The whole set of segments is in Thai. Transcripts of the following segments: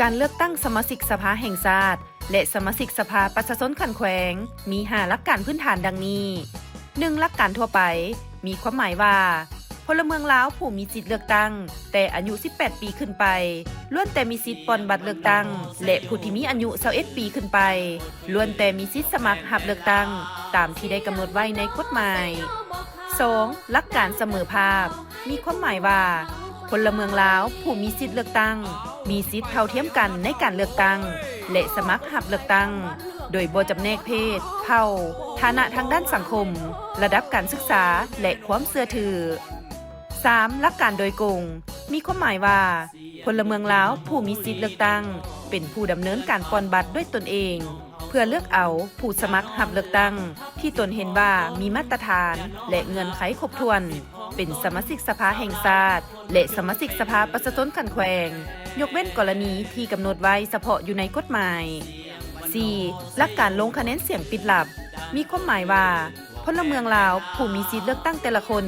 การเลือกตั้งสมาชิกสภาแห่งชาติและสมาชิกสภาประชาชนขันแขวงมี5หลักการพื้นฐานดังนี้ 1. หลักการทั่วไปมีความหมายว่าพลเมืองลาวผู้มีสิทธิเลือกตั้งแต่อายุ18 ปีขึ้นไปล้วนแต่มีสิทธิ์ปลดบัตรเลือกตั้งและผู้ที่มีอายุ21 ปีขึ้นไปล้วนแต่มีสิทธิสมัครรับเลือกตั้งตามที่ได้กำหนดไว้ในกฎหมาย 2. หลักการเสมอภาคมีความหมายว่าพลเมืองลาวผู้มีสิทธิเลือกตั้งมีสิทธิเท่าเทียมกันในการเลือกตั้งและสมัครรับเลือกตั้งโดยบ่จำแนกเพศเผ่าฐานะทางด้านสังคมระดับการศึกษาและความเชื่อถือ 3. หลักการโดยกงมีความหมายว่าพลเมืองลาวผู้มีสิทธิเลือกตั้งเป็นผู้ดำเนินการปลดบัตรด้วยตนเองเพื่อเลือกเอาผู้สมัครรับเลือกตั้งที่ตนเห็นว่ามีมาตรฐานและเงื่อนไขครบถ้วนเป็นสมาชิกสภาแห่งชาติและสมาชิกสภาประชาชนขันแขวงยกเว้นกรณีที่กำหนดไว้เฉพาะอยู่ในกฎหมาย 4. หลักการลงคะแนนเสียงปิดลับมีความหมายว่าพลเมืองลาวผู้มีสิทธิเลือกตั้งแต่ละคน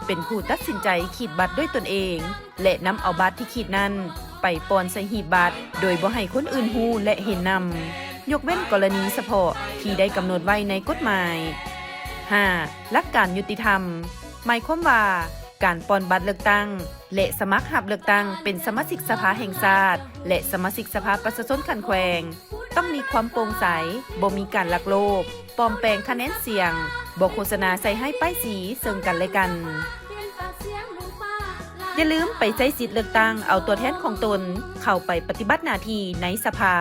เป็นผู้ตัดสินใจขีดบัตรด้วยตนเองและนำเอาบัตรที่ขีดนั้นไปปอนใส่หีบบัตรโดยบ่ให้คนอื่นฮู้และเห็นนำยกเว้นกรณีเฉพาะที่ได้กำหนดไว้ในกฎหมาย 5. หลักการยุติธรรมหมายความว่าการปอนบัตรเลือกตั้งและสมัครรับเลือกตั้งเป็นสมาชิกสภาแห่งชาติและสมาชิกสภาประชาชนขันแขวงต้องมีความโปร่งใสบ่มีการลักลอบปลอมแปลงคะแนนเสียงบ่โฆษณาใส่ให้ป้ายสีซึ่งกันและกันอย่าลืมไปใช้สิทธิ์เลือกตั้งเอาตัวแทนของตนเข้าไปปฏิบัติหน้าที่ในสภา